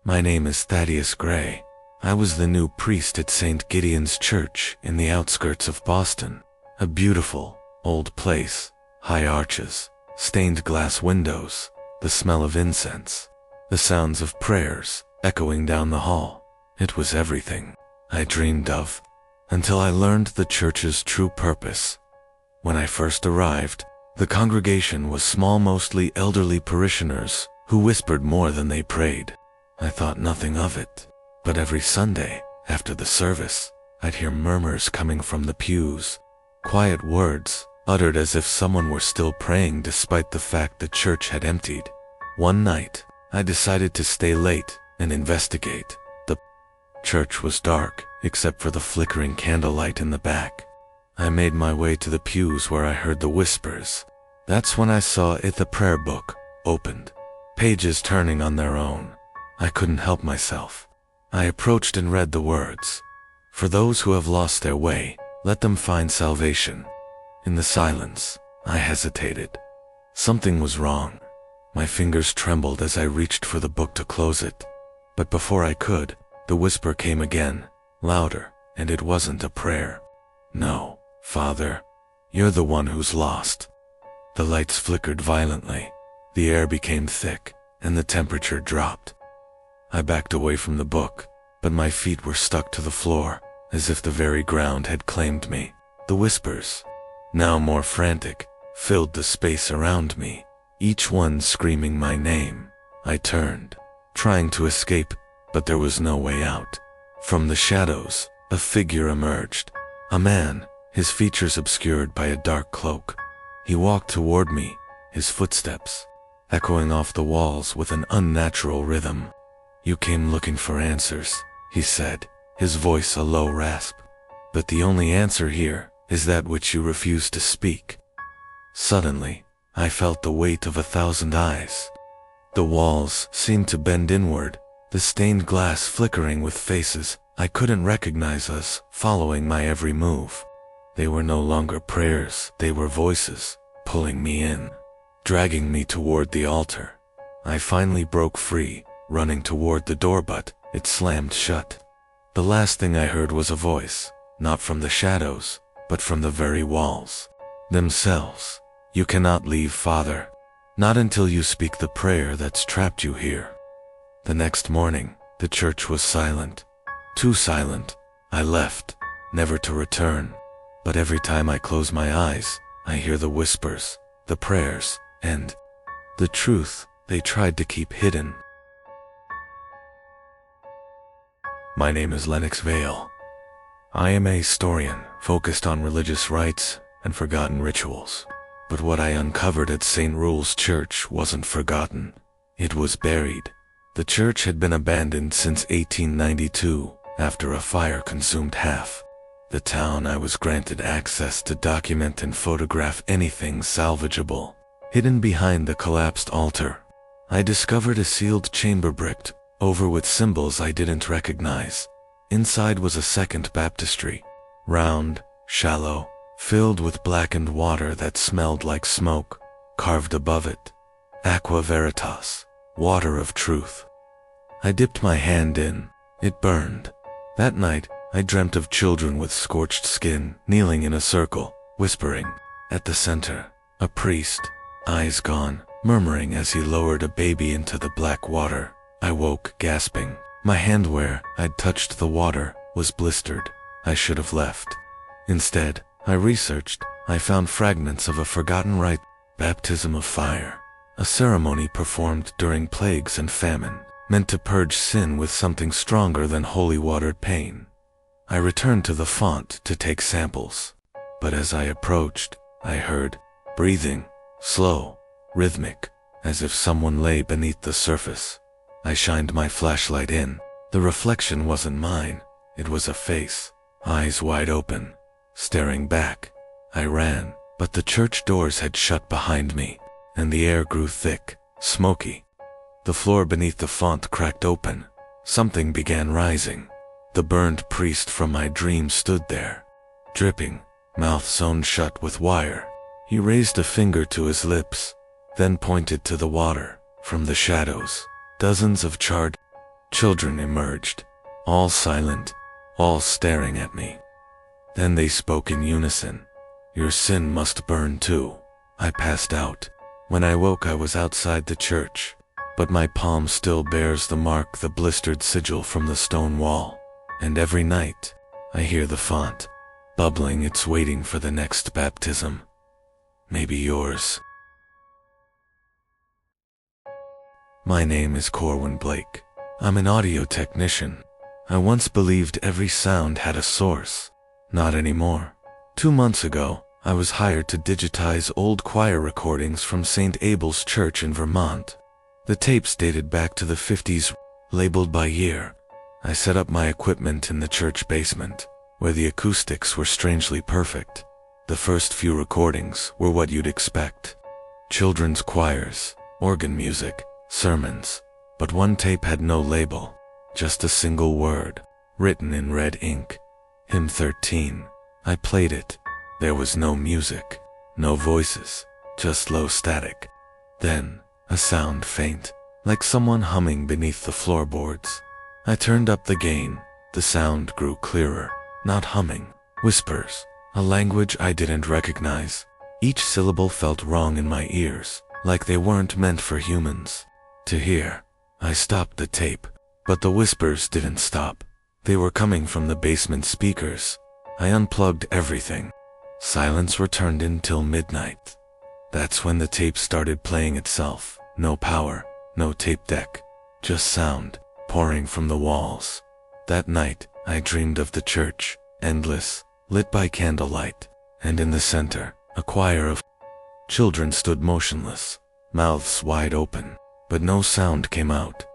My name is Thaddeus Gray. I was the new priest at St. Gideon's Church in the outskirts of Boston. A beautiful, old place, high arches, stained glass windows, the smell of incense, the sounds of prayers echoing down the hall. It was everything I dreamed of, until I learned the church's true purpose. When I first arrived, the congregation was small, mostly elderly parishioners who whispered more than they prayed. I thought nothing of it, but every Sunday, after the service, I'd hear murmurs coming from the pews, quiet words uttered as if someone were still praying despite the fact the church had emptied. One night, I decided to stay late and investigate. The church was dark, except for the flickering candlelight in the back. I made my way to the pews where I heard the whispers. That's when I saw the prayer book opened, pages turning on their own. I couldn't help myself. I approached and read the words. For those who have lost their way, let them find salvation. In the silence, I hesitated. Something was wrong. My fingers trembled as I reached for the book to close it. But before I could, the whisper came again, louder, and it wasn't a prayer. No, Father, you're the one who's lost. The lights flickered violently. The air became thick, and the temperature dropped. I backed away from the book, but my feet were stuck to the floor, as if the very ground had claimed me. The whispers, now more frantic, filled the space around me, each one screaming my name. I turned, trying to escape, but there was no way out. From the shadows, a figure emerged. A man, his features obscured by a dark cloak. He walked toward me, his footsteps echoing off the walls with an unnatural rhythm. You came looking for answers, he said, his voice a low rasp. But the only answer here is that which you refuse to speak. Suddenly, I felt the weight of 1,000 eyes. The walls seemed to bend inward, the stained glass flickering with faces I couldn't recognize us following my every move. They were no longer prayers, they were voices, pulling me in, dragging me toward the altar. I finally broke free, running toward the door, but it slammed shut. The last thing I heard was a voice, not from the shadows, but from the very walls themselves. You cannot leave, Father. Not until you speak the prayer that's trapped you here. The next morning, the church was silent. Too silent. I left, never to return. But every time I close my eyes, I hear the whispers, the prayers, and the truth they tried to keep hidden. My name is Lennox Vale. I am a historian focused on religious rites and forgotten rituals. But what I uncovered at St. Rule's Church wasn't forgotten. It was buried. The church had been abandoned since 1892 after a fire consumed half the town. I was granted access to document and photograph anything salvageable. Hidden behind the collapsed altar, I discovered a sealed chamber bricked over with symbols I didn't recognize. Inside was a second baptistry, round, shallow, filled with blackened water that smelled like smoke. Carved above it, Aqua Veritas, water of truth. I dipped my hand in. It burned. That night, I dreamt of children with scorched skin kneeling in a circle, whispering. At the center, a priest, eyes gone, murmuring as he lowered a baby into the black water. I woke, gasping. My hand where I'd touched the water was blistered. I should have left. Instead, I researched. I found fragments of a forgotten rite, baptism of fire, a ceremony performed during plagues and famine, meant to purge sin with something stronger than holy watered pain. I returned to the font to take samples, but as I approached, I heard breathing, slow, rhythmic, as if someone lay beneath the surface. I shined my flashlight in. The reflection wasn't mine. It was a face, eyes wide open, staring back. I ran, but the church doors had shut behind me, and the air grew thick, smoky. The floor beneath the font cracked open. Something began rising. The burned priest from my dream stood there, dripping, mouth sewn shut with wire. He raised a finger to his lips, then pointed to the water. From the shadows, dozens of charred Children emerged, all silent, all staring at me. Then they spoke in unison. "Your sin must burn too." I passed out. When I woke, I was outside the church, but my palm still bears the mark, the blistered sigil from the stone wall. And every night, I hear the font, bubbling, it's waiting for the next baptism. Maybe yours. My name is Corwin Blake. I'm an audio technician. I once believed every sound had a source. Not anymore. 2 months ago, I was hired to digitize old choir recordings from St. Abel's Church in Vermont. The tapes dated back to the 50s, labeled by year. I set up my equipment in the church basement, where the acoustics were strangely perfect. The first few recordings were what you'd expect. Children's choirs, organ music, sermons. But one tape had no label, just a single word, written in red ink. Hymn 13. I played it. There was no music, no voices, just low static. Then, a sound faint, like someone humming beneath the floorboards. I turned up the gain. The sound grew clearer, not humming, whispers, a language I didn't recognize. Each syllable felt wrong in my ears, like they weren't meant for humans to hear. I stopped the tape, but the whispers didn't stop. They were coming from the basement speakers. I unplugged everything. Silence returned until midnight. That's when the tape started playing itself. No power, no tape deck, just sound pouring from the walls. That night, I dreamed of the church, endless, lit by candlelight, and in the center, a choir of children stood motionless, mouths wide open, but no sound came out.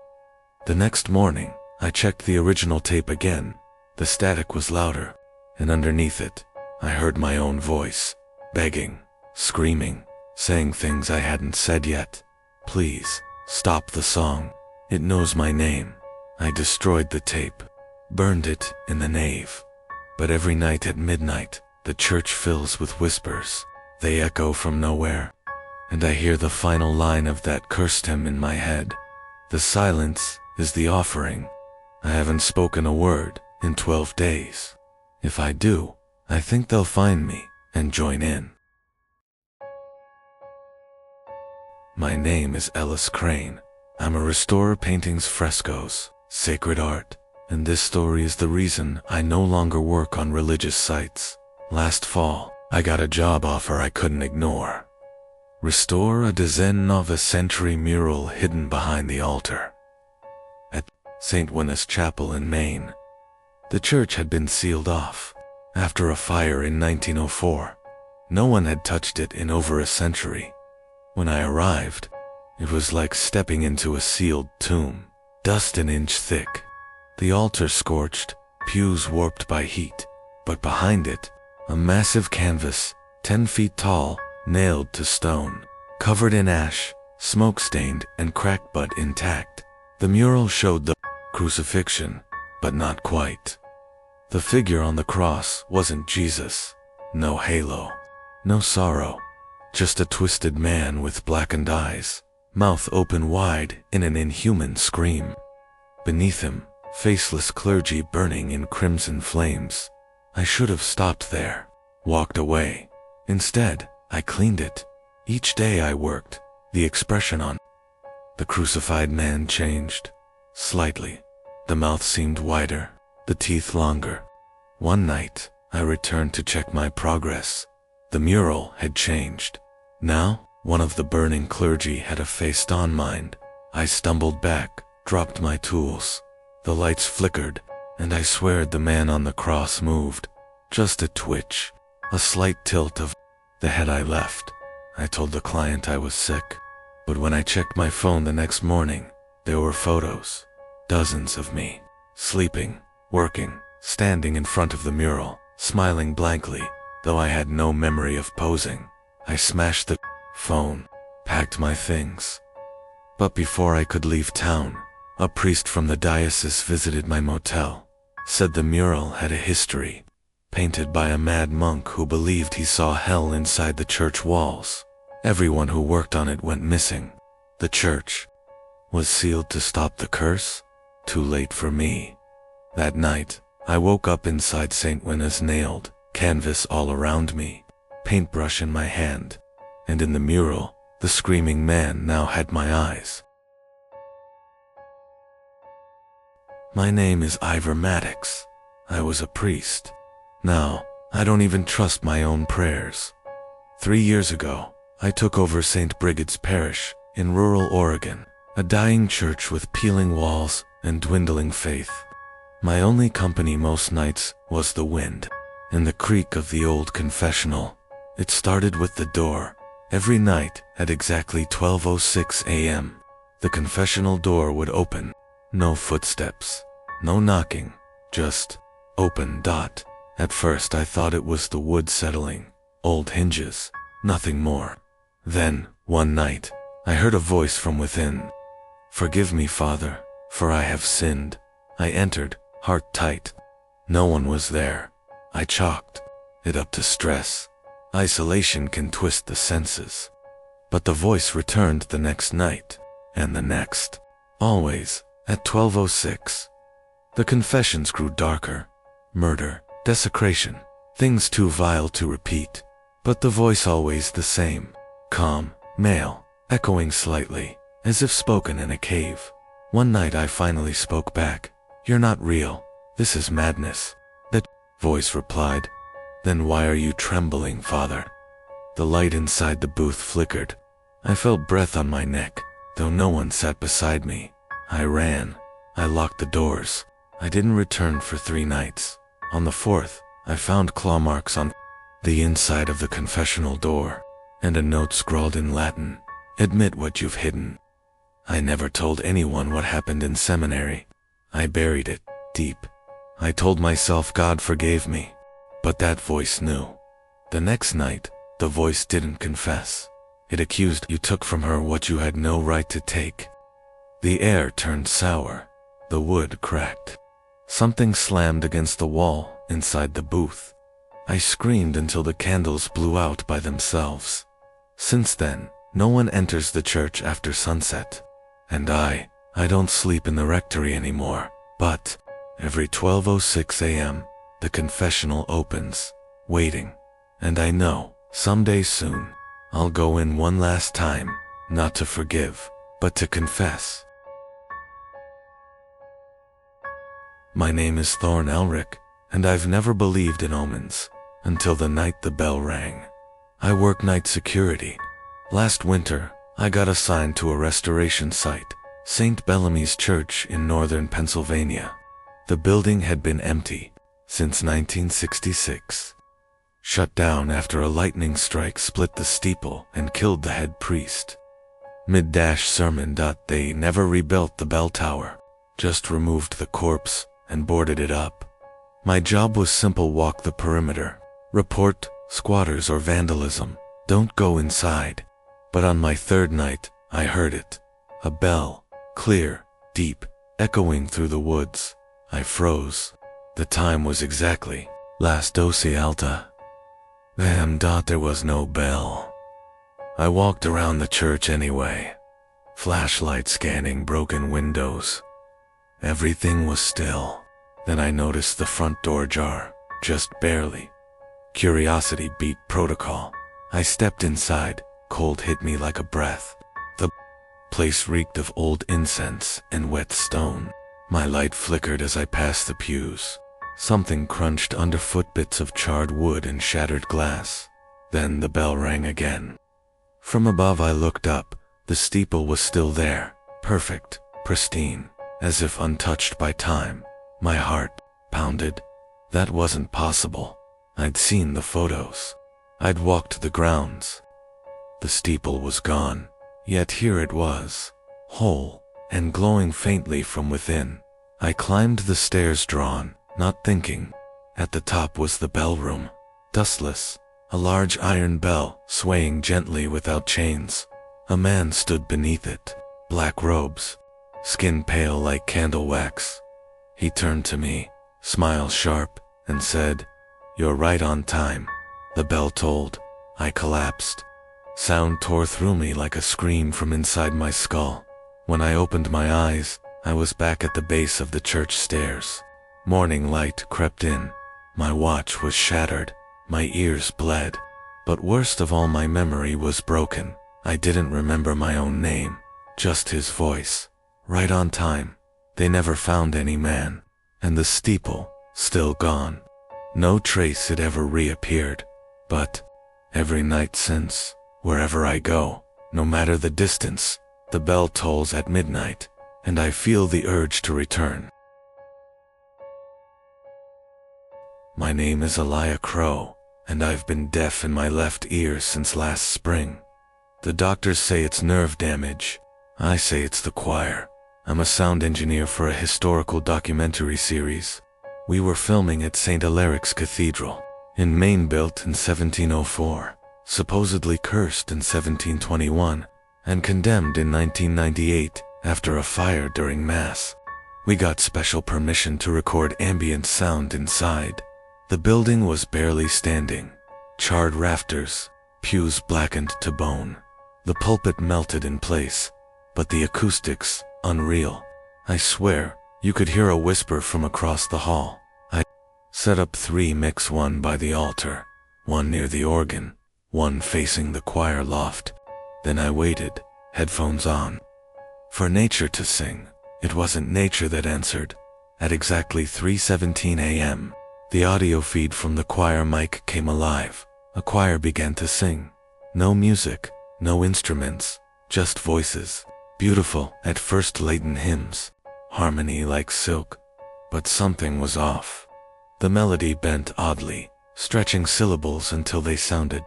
The next morning, I checked the original tape again. The static was louder, and underneath it, I heard my own voice, begging, screaming, saying things I hadn't said yet. "Please, stop the song. It knows my name." I destroyed the tape, burned it in the nave. But every night at midnight, the church fills with whispers. They echo from nowhere, and I hear the final line of that cursed hymn in my head. "The silence is the offering." I haven't spoken a word in 12 days. If I do, I think they'll find me and join in. My name is Ellis Crane. I'm a restorer, paintings, frescoes, sacred art, and this story is the reason I no longer work on religious sites. Last fall, I got a job offer I couldn't ignore. Restore a 19th-century mural hidden behind the altar at St. Winnis Chapel in Maine. The church had been sealed off after a fire in 1904. No one had touched it in over a century. When I arrived, it was like stepping into a sealed tomb, dust an inch thick. The altar scorched, pews warped by heat, but behind it, a massive canvas, 10 feet tall, nailed to stone, covered in ash, smoke-stained and cracked but intact. The mural showed the crucifixion, but not quite. The figure on the cross wasn't Jesus. No halo, no sorrow, just a twisted man with blackened eyes, mouth open wide in an inhuman scream. Beneath him, faceless clergy burning in crimson flames. I should have stopped there, walked away. Instead, I cleaned it. Each day I worked, the expression on the crucified man changed. Slightly. The mouth seemed wider, the teeth longer. One night, I returned to check my progress. The mural had changed. Now, one of the burning clergy had a face on mine. I stumbled back, dropped my tools. The lights flickered, and I swear the man on the cross moved. Just a twitch, a slight tilt of the head. I left. I told the client I was sick. But when I checked my phone the next morning, there were photos. Dozens of me, sleeping, working, standing in front of the mural, smiling blankly, though I had no memory of posing. I smashed the phone, packed my things. But before I could leave town, a priest from the diocese visited my motel, said the mural had a history, painted by a mad monk who believed he saw hell inside the church walls. Everyone who worked on it went missing. The church was sealed to stop the curse. too late for me. That night, I woke up inside St. Winna's nailed, canvas all around me, paintbrush in my hand, and in the mural, the screaming man now had my eyes. My name is Ivor Maddox. I was a priest. Now, I don't even trust my own prayers. 3 years ago, I took over St. Brigid's Parish in rural Oregon, a dying church with peeling walls and dwindling faith. My only company most nights was the wind and the creak of the old confessional. It started with the door. Every night at exactly 12:06 a.m., the confessional door would open. No footsteps, no knocking, just open. At first I thought it was the wood settling, old hinges, nothing more. Then, one night, I heard a voice from within. "Forgive me, Father, for I have sinned." I entered, heart tight. No one was there. I chalked it up to stress. Isolation can twist the senses. But the voice returned the next night, and the next. Always, at 12:06. The confessions grew darker. Murder, desecration, things too vile to repeat. But the voice always the same. Calm, male, echoing slightly, as if spoken in a cave. One night I finally spoke back. "You're not real. This is madness." That voice replied, "Then why are you trembling, Father?" The light inside the booth flickered. I felt breath on my neck, though no one sat beside me. I ran. I locked the doors. I didn't return for 3 nights. On the 4th, I found claw marks on the inside of the confessional door, and a note scrawled in Latin, "Admit what you've hidden." I never told anyone what happened in seminary. I buried it deep. I told myself God forgave me, but that voice knew. The next night, the voice didn't confess. It accused you took from her what you had no right to take. The air turned sour. The wood cracked. Something slammed against the wall inside the booth. I screamed until the candles blew out by themselves. Since then, no one enters the church after sunset. And I don't sleep in the rectory anymore. But every 12:06 a.m., the confessional opens, waiting. And I know, someday soon, I'll go in one last time, not to forgive, but to confess. My name is Thorn Elric, and I've never believed in omens, until the night the bell rang. I work night security. Last winter, I got assigned to a restoration site, St. Bellamy's Church in northern Pennsylvania. The building had been empty since 1966. Shut down after a lightning strike split the steeple and killed the head priest. Mid-sermon. They never rebuilt the bell tower, just removed the corpse and boarded it up. My job was simple: walk the perimeter, report squatters or vandalism, don't go inside. But on my 3rd night, I heard it. A bell, clear, deep, echoing through the woods. I froze. The time was exactly las 12 alta. There was no bell. I walked around the church anyway, flashlight scanning broken windows. Everything was still. Then I noticed the front door jar, just barely. Curiosity beat protocol. I stepped inside. Cold hit me like a breath. The place reeked of old incense and wet stone. My light flickered as I passed the pews. Something crunched underfoot, bits of charred wood and shattered glass. Then the bell rang again. From above I looked up. The steeple was still there, perfect, pristine, as if untouched by time. My heart pounded. That wasn't possible. I'd seen the photos. I'd walked the grounds. The steeple was gone, yet here it was, whole and glowing faintly from within. I climbed the stairs, drawn, not thinking. At the top was the bell room, dustless, a large iron bell swaying gently without chains. A man stood beneath it, black robes, skin pale like candle wax. He turned to me, smile sharp, and said, "You're right on time." The bell tolled. I collapsed. Sound tore through me like a scream from inside my skull. When I opened my eyes, I was back at the base of the church stairs. Morning light crept in. My watch was shattered. My ears bled. But worst of all, my memory was broken. I didn't remember my own name, just his voice. Right on time. They never found any man. And the steeple, still gone. No trace had ever reappeared. But every night since, wherever I go, no matter the distance, the bell tolls at midnight, and I feel the urge to return. My name is Elijah Crow, and I've been deaf in my left ear since last spring. The doctors say it's nerve damage. I say it's the choir. I'm a sound engineer for a historical documentary series. We were filming at St. Alaric's Cathedral, in Maine, built in 1704, supposedly cursed in 1721, and condemned in 1998 after a fire during Mass. We got special permission to record ambient sound inside. The building was barely standing. Charred rafters, pews blackened to bone. The pulpit melted in place, but the acoustics, unreal. I swear, you could hear a whisper from across the hall. I set up 3 mics, one by the altar, one near the organ, one facing the choir loft. Then I waited, headphones on, for nature to sing. It wasn't nature that answered. At exactly 3:17 a.m., the audio feed from the choir mic came alive. A choir began to sing. No music, no instruments, just voices. Beautiful, at first latent hymns, harmony like silk. But something was off. The melody bent oddly, stretching syllables until they sounded ...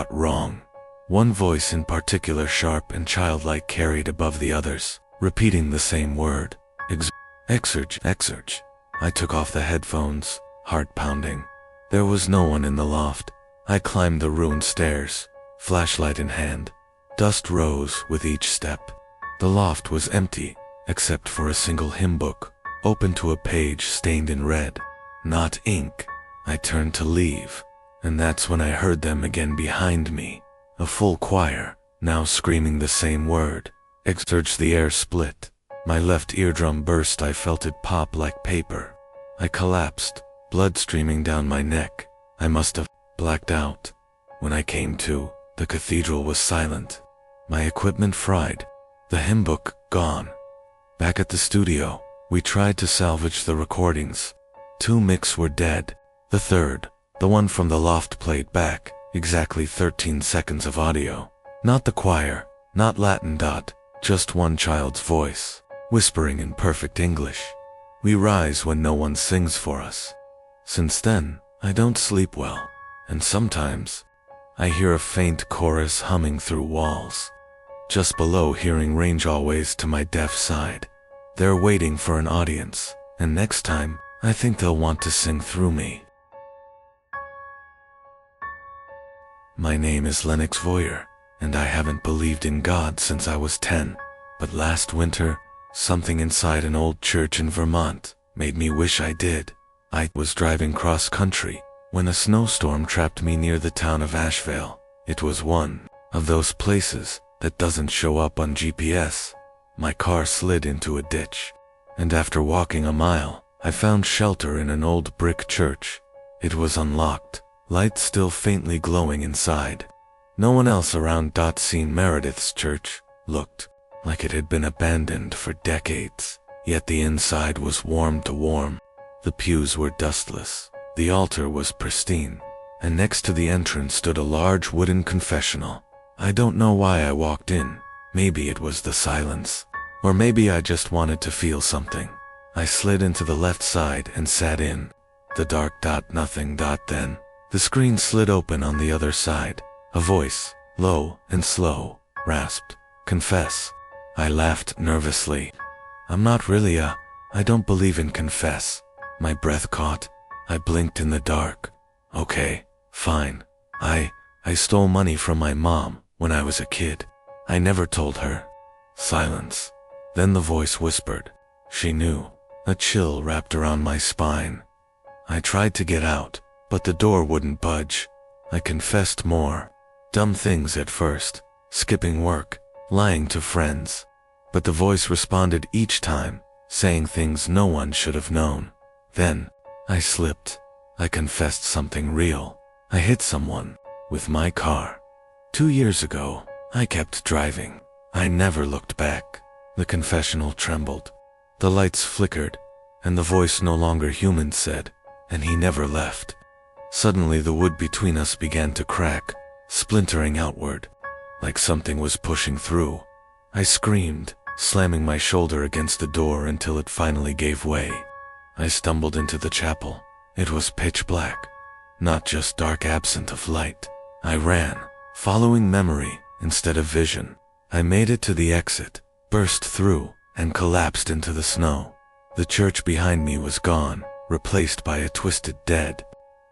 wrong. One voice in particular, sharp and childlike, carried above the others, repeating the same word. Exurge. I took off the headphones, heart pounding. There was no one in the loft. I climbed the ruined stairs, flashlight in hand. Dust rose with each step. The loft was empty, except for a single hymn book, open to a page stained in red. Not ink. I turned to leave, and that's when I heard them again behind me. A full choir, now screaming the same word. Exurge. The air split. My left eardrum burst. I felt it pop like paper. I collapsed, blood streaming down my neck. I must have blacked out. When I came to, the cathedral was silent. My equipment fried. The hymn book gone. Back at the studio, we tried to salvage the recordings. 2 mics were dead. The third, the one from the loft, played back exactly 13 seconds of audio. Not the choir, not Latin. Just one child's voice, whispering in perfect English. We rise when no one sings for us. Since then, I don't sleep well, and sometimes I hear a faint chorus humming through walls. Just below, hearing range always to my deaf side. They're waiting for an audience, and next time, I think they'll want to sing through me. My name is Lennox Voyer, and I haven't believed in God since I was 10. But last winter, something inside an old church in Vermont made me wish I did. I was driving cross country when a snowstorm trapped me near the town of Asheville. It was one of those places that doesn't show up on GPS. My car slid into a ditch, and after walking a mile, I found shelter in an old brick church. It was unlocked, light still faintly glowing inside. No one else around. St. Meredith's church looked like it had been abandoned for decades, yet the inside was warm to warm. The pews were dustless, the altar was pristine, and next to the entrance stood a large wooden confessional. I don't know why I walked in. Maybe it was the silence, or maybe I just wanted to feel something. I slid into the left side and sat in. The dark. Nothing. Then the screen slid open on the other side. A voice, low and slow, rasped, "Confess." I laughed nervously. "I'm not really I don't believe in confess." My breath caught. I blinked in the dark. "Okay, fine. I stole money from my mom when I was a kid. I never told her." Silence. Then the voice whispered. She knew. A chill wrapped around my spine. I tried to get out, but the door wouldn't budge. I confessed more. Dumb things at first. Skipping work, lying to friends. but the voice responded each time, saying things no one should have known. Then, I slipped. I confessed something real. I hit someone with my car. 2 years ago, I kept driving. I never looked back. The confessional trembled. The lights flickered, and the voice no longer human said, "And he never left." Suddenly the wood between us began to crack, splintering outward, like something was pushing through. I screamed, slamming my shoulder against the door until it finally gave way. I stumbled into the chapel. It was pitch black, not just dark absent of light. I ran, following memory instead of vision. I made it to the exit, burst through, and collapsed into the snow. The church behind me was gone, replaced by a twisted dead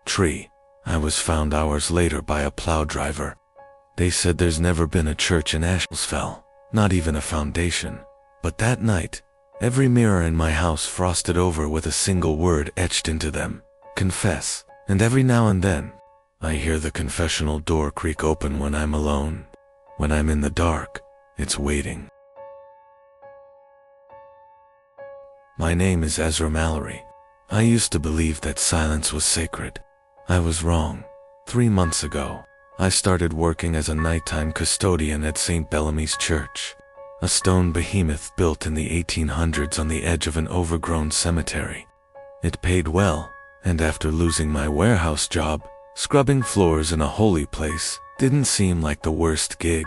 tree. I was found hours later by a plow driver. They said there's never been a church in Ashfell, not even a foundation. But that night, every mirror in my house frosted over with a single word etched into them: confess. And every now and then, I hear the confessional door creak open when I'm alone. When I'm in the dark, it's waiting. My name is Ezra Mallory. I used to believe that silence was sacred. I was wrong. 3 months ago, I started working as a nighttime custodian at St. Bellamy's Church, a stone behemoth built in the 1800s on the edge of an overgrown cemetery. It paid well, and after losing my warehouse job, scrubbing floors in a holy place didn't seem like the worst gig.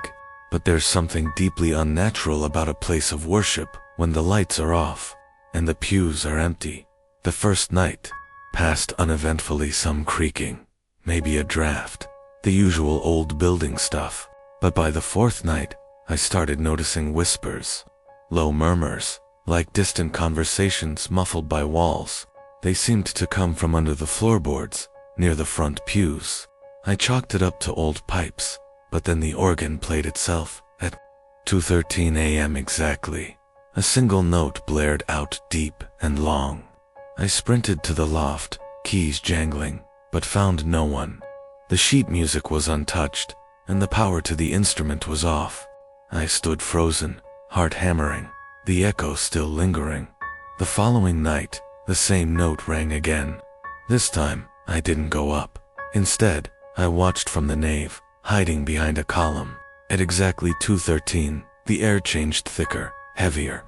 But there's something deeply unnatural about a place of worship when the lights are off and the pews are empty. The first night passed uneventfully, some creaking, maybe a draft, the usual old building stuff. But by the 4th night, I started noticing whispers, low murmurs, like distant conversations muffled by walls. They seemed to come from under the floorboards, near the front pews. I chalked it up to old pipes, but then the organ played itself at 2:13 a.m. exactly. A single note blared out deep and long. I sprinted to the loft, keys jangling, but found no one. The sheet music was untouched, and the power to the instrument was off. I stood frozen, heart hammering, the echo still lingering. The following night, the same note rang again. This time, I didn't go up. Instead, I watched from the nave, hiding behind a column. At exactly 2:13, the air changed thicker, heavier.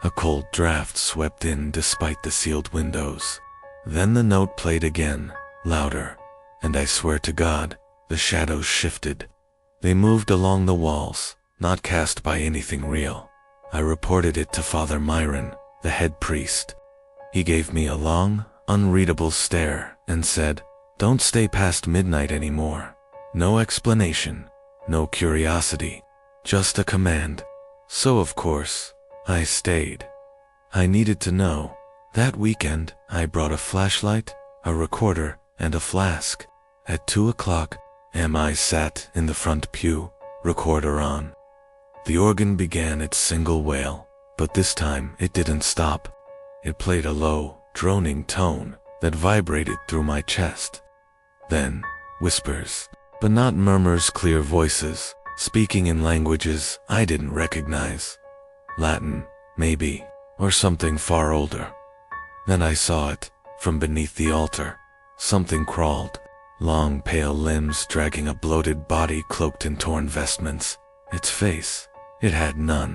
A cold draft swept in despite the sealed windows. Then the note played again, louder, and I swear to God, the shadows shifted. They moved along the walls, not cast by anything real. I reported it to Father Myron, the head priest. He gave me a long, unreadable stare and said, "Don't stay past midnight anymore." No explanation, no curiosity, just a command. So of course, I stayed. I needed to know. That weekend, I brought a flashlight, a recorder, and a flask. At 2 o'clock, I sat in the front pew, recorder on. The organ began its single wail, but this time it didn't stop. It played a low, droning tone that vibrated through my chest. Then, whispers, but not murmurs, clear voices, speaking in languages I didn't recognize. Latin, maybe, or something far older. Then I saw it, from beneath the altar. Something crawled, long pale limbs dragging a bloated body cloaked in torn vestments. Its face, it had none,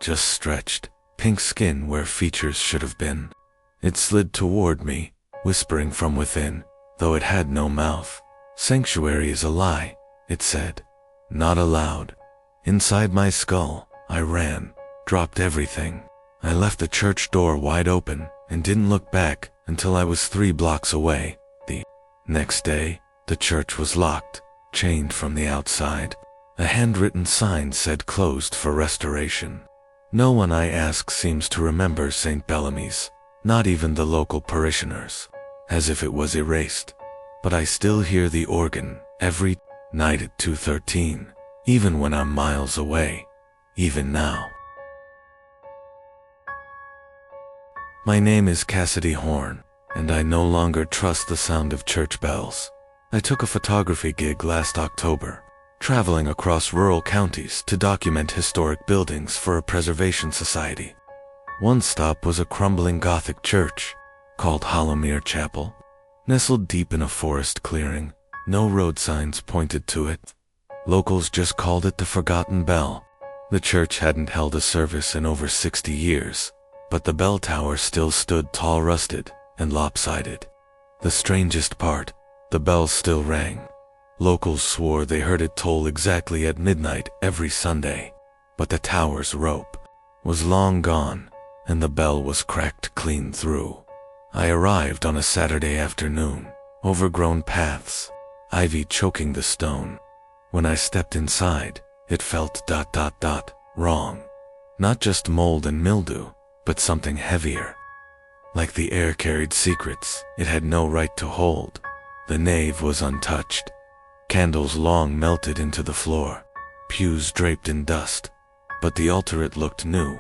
just stretched, pink skin where features should have been. It slid toward me, whispering from within, though it had no mouth. "Sanctuary is a lie," it said. "Not allowed." Inside my skull, I ran, dropped everything. I left the church door wide open and didn't look back until I was 3 blocks away. The next day, the church was locked, chained from the outside. A handwritten sign said closed for restoration. No one I ask seems to remember St. Bellamy's, not even the local parishioners, as if it was erased. But I still hear the organ every night at 2:13, even when I'm miles away, even now. My name is Cassidy Horn, and I no longer trust the sound of church bells. I took a photography gig last October. traveling across rural counties to document historic buildings for a preservation society. One stop was a crumbling Gothic church called Hollowmere Chapel, nestled deep in a forest clearing. No road signs pointed to it. Locals just called it the Forgotten Bell. The church hadn't held a service in over 60 years, but the bell tower still stood tall, rusted, and lopsided. The strangest part, the bells still rang. Locals swore they heard it toll exactly at midnight every Sunday, but the tower's rope was long gone, and the bell was cracked clean through. I arrived on a Saturday afternoon, overgrown paths, ivy choking the stone. When I stepped inside, it felt wrong. Not just mold and mildew, but something heavier. Like the air carried secrets it had no right to hold. The nave was untouched. Candles long melted into the floor, pews draped in dust. But the altar, it looked new,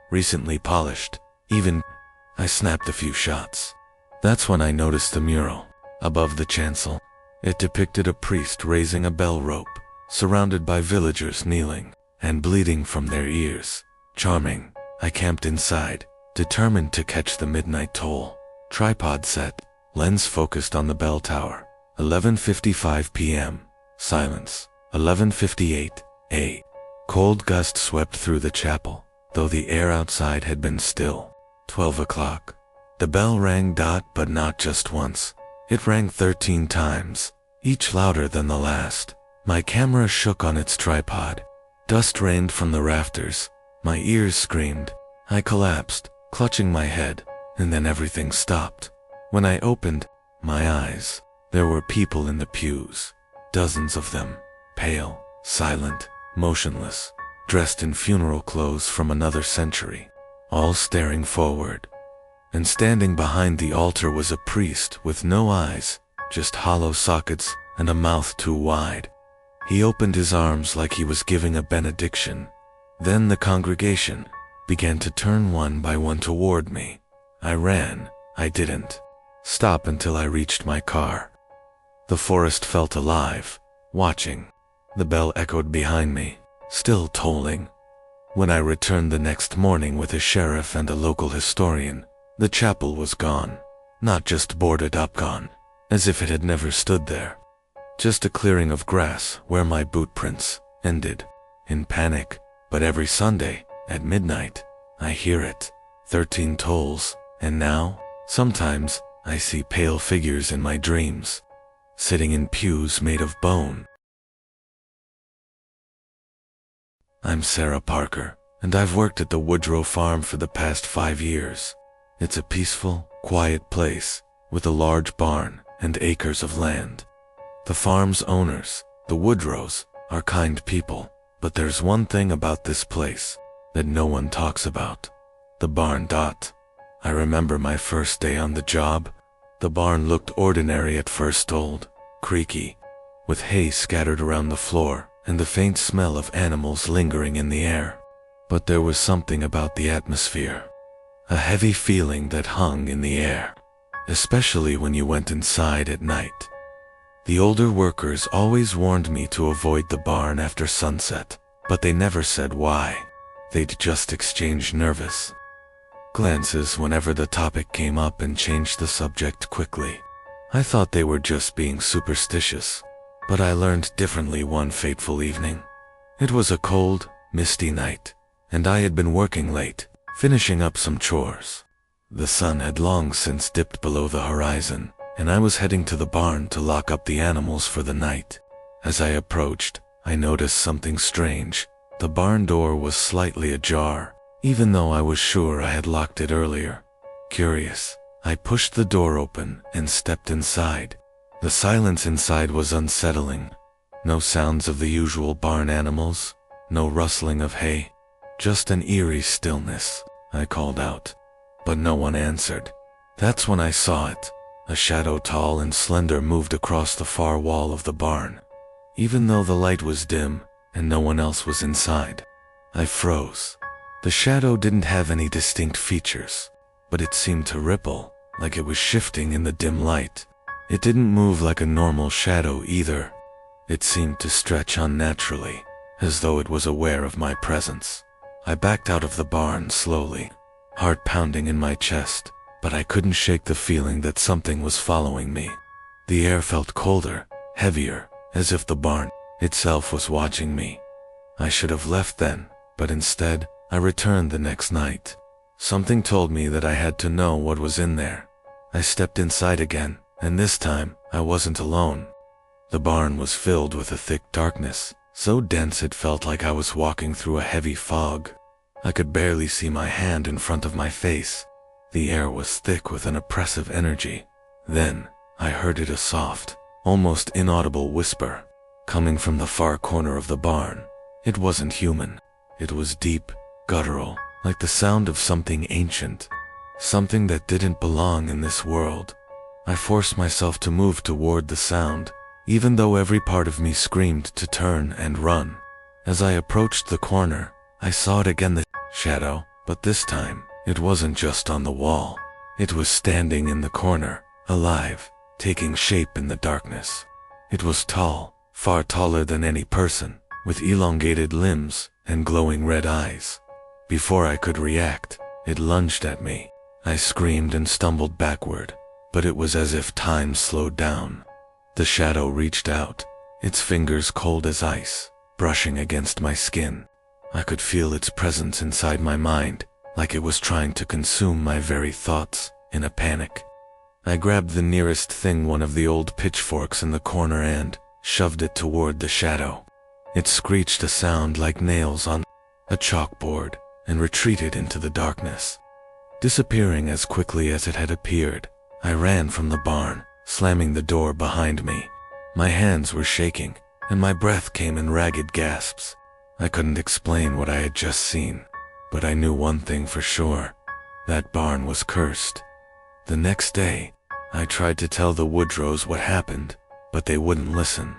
recently polished. I snapped a few shots. That's when I noticed the mural above the chancel. It depicted a priest raising a bell rope, surrounded by villagers kneeling and bleeding from their ears. Charming. I camped inside, determined to catch the midnight toll. Tripod set, lens focused on the bell tower. 11:55 p.m. Silence. 11:58 a. Cold gust swept through the chapel, though the air outside had been still. 12 o'clock. The bell rang, but not just once. It rang 13 times, each louder than the last. My camera shook on its tripod. Dust rained from the rafters. My ears screamed. I collapsed, clutching my head, and then everything stopped. When I opened my eyes, there were people in the pews, dozens of them, pale, silent, motionless, dressed in funeral clothes from another century, all staring forward. And standing behind the altar was a priest with no eyes, just hollow sockets and a mouth too wide. He opened his arms like he was giving a benediction. Then the congregation began to turn one by one toward me. I ran. I didn't stop until I reached my car. The forest felt alive, watching. The bell echoed behind me, still tolling. When I returned the next morning with a sheriff and a local historian, the chapel was gone. Not just boarded up, gone, as if it had never stood there. Just a clearing of grass where my boot prints ended. In panic, but every Sunday, at midnight, I hear it. 13 tolls, and now, sometimes, I see pale figures in my dreams, sitting in pews made of bone. I'm Sarah Parker, and I've worked at the Woodrow farm for the past 5 years. It's a peaceful, quiet place, with a large barn and acres of land. The farm's owners, the Woodrows, are kind people, but there's one thing about this place that no one talks about. The barn. I remember my first day on the job. The barn looked ordinary at first, old, creaky, with hay scattered around the floor and the faint smell of animals lingering in the air. But there was something about the atmosphere, a heavy feeling that hung in the air, especially when you went inside at night. The older workers always warned me to avoid the barn after sunset, but they never said why. They'd just exchange nervous glances whenever the topic came up and changed the subject quickly. I thought they were just being superstitious, but I learned differently one fateful evening. It was a cold, misty night, and I had been working late, finishing up some chores. The sun had long since dipped below the horizon, and I was heading to the barn to lock up the animals for the night. As I approached, I noticed something strange. The barn door was slightly ajar, even though I was sure I had locked it earlier. Curious, I pushed the door open and stepped inside. The silence inside was unsettling. No sounds of the usual barn animals, no rustling of hay, just an eerie stillness. I called out, but no one answered. That's when I saw it. A shadow tall and slender moved across the far wall of the barn. Even though the light was dim and no one else was inside, I froze. The shadow didn't have any distinct features, but it seemed to ripple, like it was shifting in the dim light. It didn't move like a normal shadow either. It seemed to stretch unnaturally, as though it was aware of my presence. I backed out of the barn slowly, heart pounding in my chest, but I couldn't shake the feeling that something was following me. The air felt colder, heavier, as if the barn itself was watching me. I should have left then, but instead, I returned the next night. Something told me that I had to know what was in there. I stepped inside again, and this time, I wasn't alone. The barn was filled with a thick darkness, so dense it felt like I was walking through a heavy fog. I could barely see my hand in front of my face. The air was thick with an oppressive energy. Then, I heard a soft, almost inaudible whisper, coming from the far corner of the barn. It wasn't human. It was deep, guttural, like the sound of something ancient, something that didn't belong in this world. I forced myself to move toward the sound, even though every part of me screamed to turn and run. As I approached the corner, I saw it again, the shadow, but this time, it wasn't just on the wall. It was standing in the corner, alive, taking shape in the darkness. It was tall, far taller than any person, with elongated limbs and glowing red eyes. Before I could react, it lunged at me. I screamed and stumbled backward, but it was as if time slowed down. The shadow reached out, its fingers cold as ice, brushing against my skin. I could feel its presence inside my mind, like it was trying to consume my very thoughts, in a panic. I grabbed the nearest thing, one of the old pitchforks in the corner, and shoved it toward the shadow. It screeched a sound like nails on a chalkboard and retreated into the darkness, disappearing as quickly as it had appeared. I ran from the barn, slamming the door behind me. My hands were shaking, and my breath came in ragged gasps. I couldn't explain what I had just seen, but I knew one thing for sure. That barn was cursed. The next day, I tried to tell the Woodrows what happened, but they wouldn't listen.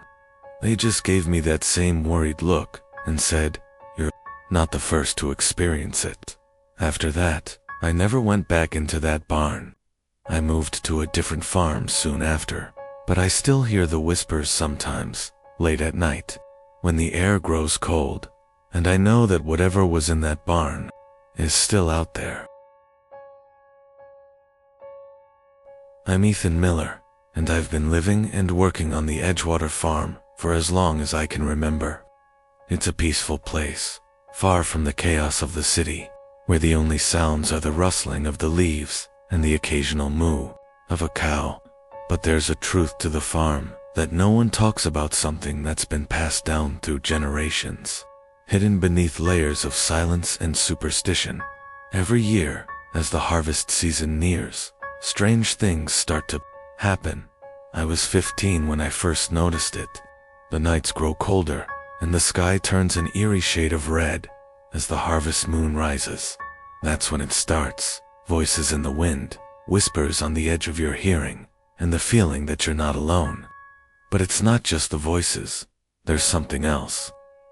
They just gave me that same worried look and said, "You're not the first to experience it." After that, I never went back into that barn. I moved to a different farm soon after, but I still hear the whispers sometimes, late at night, when the air grows cold, and I know that whatever was in that barn is still out there. I'm Ethan Miller, and I've been living and working on the Edgewater farm for as long as I can remember. It's a peaceful place, far from the chaos of the city, where the only sounds are the rustling of the leaves and the occasional moo of a cow. But there's a truth to the farm that no one talks about, something that's been passed down through generations, hidden beneath layers of silence and superstition. Every year, as the harvest season nears, strange things start to happen. I was 15 when I first noticed it. The nights grow colder, and the sky turns an eerie shade of red as the harvest moon rises. That's when it starts. Voices in the wind, whispers on the edge of your hearing, and the feeling that you're not alone. But it's not just the voices. There's something else.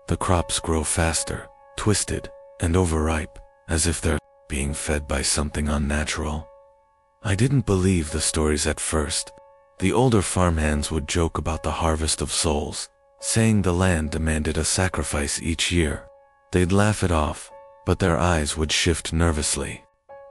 The crops grow faster, twisted, and overripe, as if they're being fed by something unnatural. I didn't believe the stories at first. The older farmhands would joke about the harvest of souls, saying the land demanded a sacrifice each year. They'd laugh it off, but their eyes would shift nervously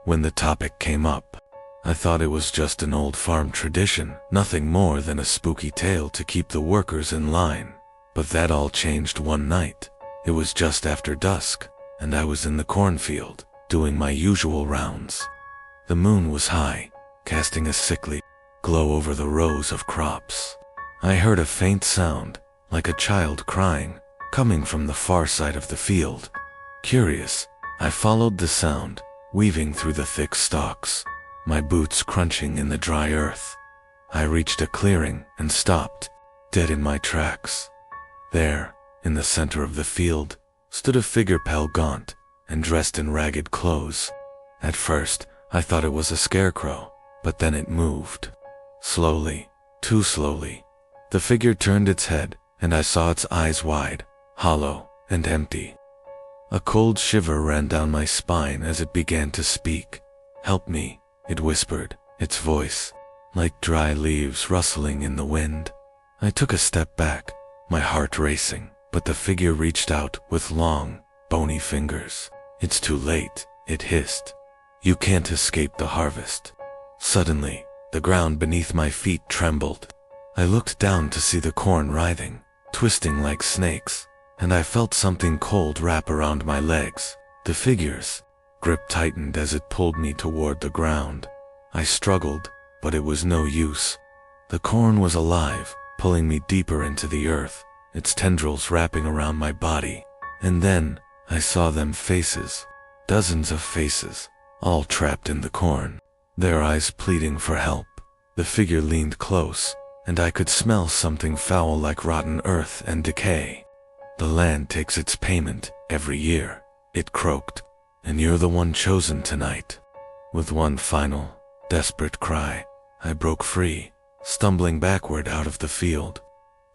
when the topic came up. I thought it was just an old farm tradition, nothing more than a spooky tale to keep the workers in line. But that all changed one night. It was just after dusk, and I was in the cornfield, doing my usual rounds. The moon was high, casting a sickly glow over the rows of crops. I heard a faint sound, like a child crying, coming from the far side of the field. Curious, I followed the sound, weaving through the thick stalks, my boots crunching in the dry earth. I reached a clearing and stopped, dead in my tracks. There, in the center of the field, stood a figure, pale, gaunt, and dressed in ragged clothes. At first, I thought it was a scarecrow, but then it moved. Slowly, too slowly. The figure turned its head, and I saw its eyes wide, hollow, and empty. A cold shiver ran down my spine as it began to speak. "Help me," it whispered, its voice like dry leaves rustling in the wind. I took a step back, my heart racing, but the figure reached out with long, bony fingers. "It's too late," it hissed. "You can't escape the harvest." Suddenly, the ground beneath my feet trembled. I looked down to see the corn writhing, twisting like snakes, and I felt something cold wrap around my legs. The figure's grip tightened as it pulled me toward the ground. I struggled, but it was no use. The corn was alive, pulling me deeper into the earth, its tendrils wrapping around my body. And then, I saw them faces, dozens of faces, all trapped in the corn, their eyes pleading for help. The figure leaned close, and I could smell something foul like rotten earth and decay. "The land takes its payment every year," it croaked, "and you're the one chosen tonight." With one final, desperate cry, I broke free, stumbling backward out of the field.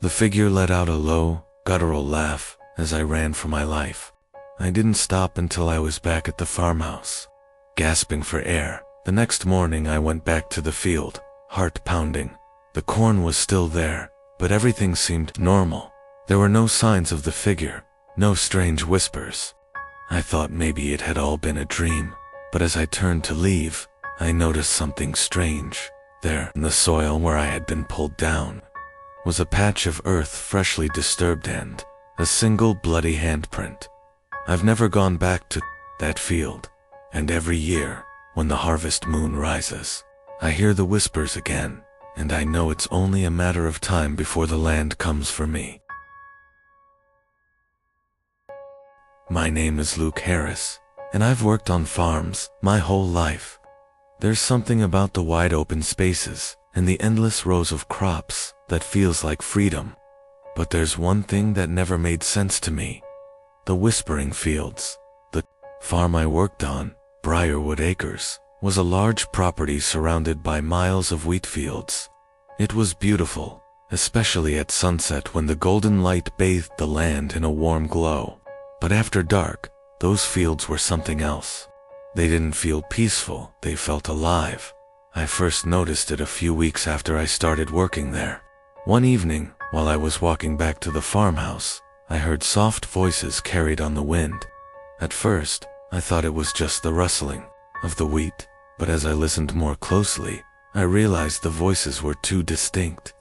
The figure let out a low, guttural laugh as I ran for my life. I didn't stop until I was back at the farmhouse, gasping for air. The next morning I went back to the field, heart pounding. The corn was still there, but everything seemed normal. There were no signs of the figure, no strange whispers. I thought maybe it had all been a dream, but as I turned to leave, I noticed something strange. There, in the soil where I had been pulled down, was a patch of earth freshly disturbed and a single bloody handprint. I've never gone back to that field, and every year, when the harvest moon rises, I hear the whispers again, and I know it's only a matter of time before the land comes for me. My name is Luke Harris, and I've worked on farms my whole life. There's something about the wide open spaces and the endless rows of crops that feels like freedom. But there's one thing that never made sense to me. The whispering fields. The farm I worked on, Briarwood Acres, was a large property surrounded by miles of wheat fields. It was beautiful, especially at sunset when the golden light bathed the land in a warm glow. But after dark, those fields were something else. They didn't feel peaceful, they felt alive. I first noticed it a few weeks after I started working there. One evening, while I was walking back to the farmhouse, I heard soft voices carried on the wind. At first, I thought it was just the rustling of the wheat, but as I listened more closely, I realized the voices were too distinct.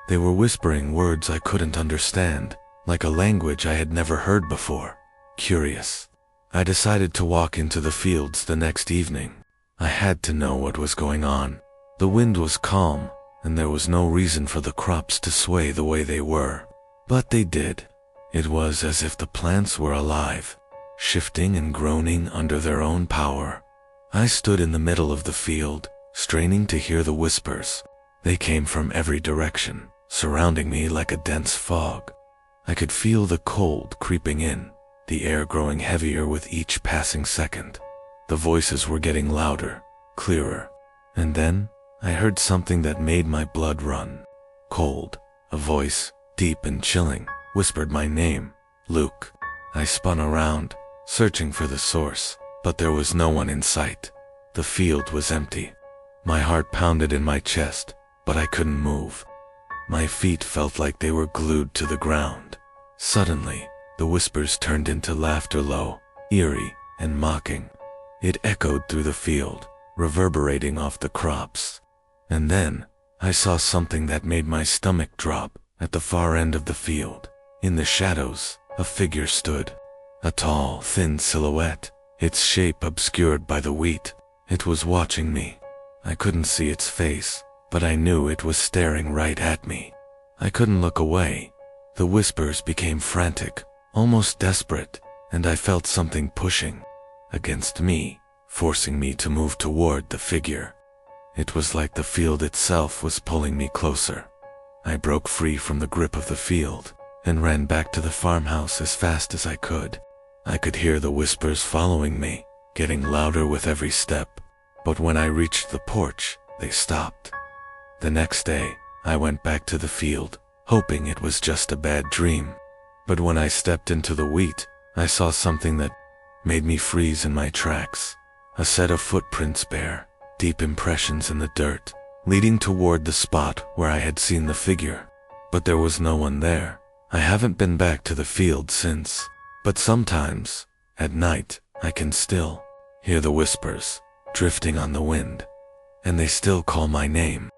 They were whispering words I couldn't understand, like a language I had never heard before. Curious, I decided to walk into the fields the next evening. I had to know what was going on. The wind was calm, and there was no reason for the crops to sway the way they were. But they did. It was as if the plants were alive, shifting and groaning under their own power. I stood in the middle of the field, straining to hear the whispers. They came from every direction, surrounding me like a dense fog. I could feel the cold creeping in, the air growing heavier with each passing second. The voices were getting louder, clearer. And then, I heard something that made my blood run cold. A voice, deep and chilling, whispered my name, Luke. I spun around, searching for the source, but there was no one in sight. The field was empty. My heart pounded in my chest, but I couldn't move. My feet felt like they were glued to the ground. Suddenly, the whispers turned into laughter, low, eerie, and mocking. It echoed through the field, reverberating off the crops. And then, I saw something that made my stomach drop. At the far end of the field, in the shadows, a figure stood. A tall, thin silhouette, its shape obscured by the wheat. It was watching me. I couldn't see its face, but I knew it was staring right at me. I couldn't look away. The whispers became frantic, almost desperate, and I felt something pushing against me, forcing me to move toward the figure. It was like the field itself was pulling me closer. I broke free from the grip of the field and ran back to the farmhouse as fast as I could. I could hear the whispers following me, getting louder with every step, but when I reached the porch, they stopped. The next day, I went back to the field, hoping it was just a bad dream. But when I stepped into the wheat, I saw something that made me freeze in my tracks. A set of footprints bare, deep impressions in the dirt, leading toward the spot where I had seen the figure. But there was no one there. I haven't been back to the field since, but sometimes, at night, I can still hear the whispers drifting on the wind, and they still call my name.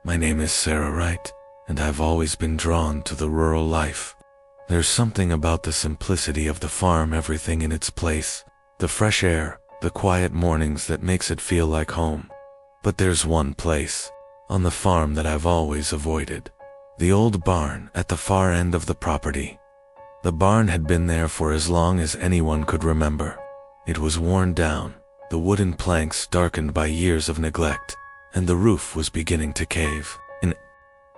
My name is Sarah Wright, and I've always been drawn to the rural life. There's something about the simplicity of the farm, everything in its place, the fresh air, the quiet mornings that makes it feel like home. But there's one place on the farm that I've always avoided, the old barn at the far end of the property. The barn had been there for as long as anyone could remember. It was worn down, the wooden planks darkened by years of neglect, and the roof was beginning to cave. And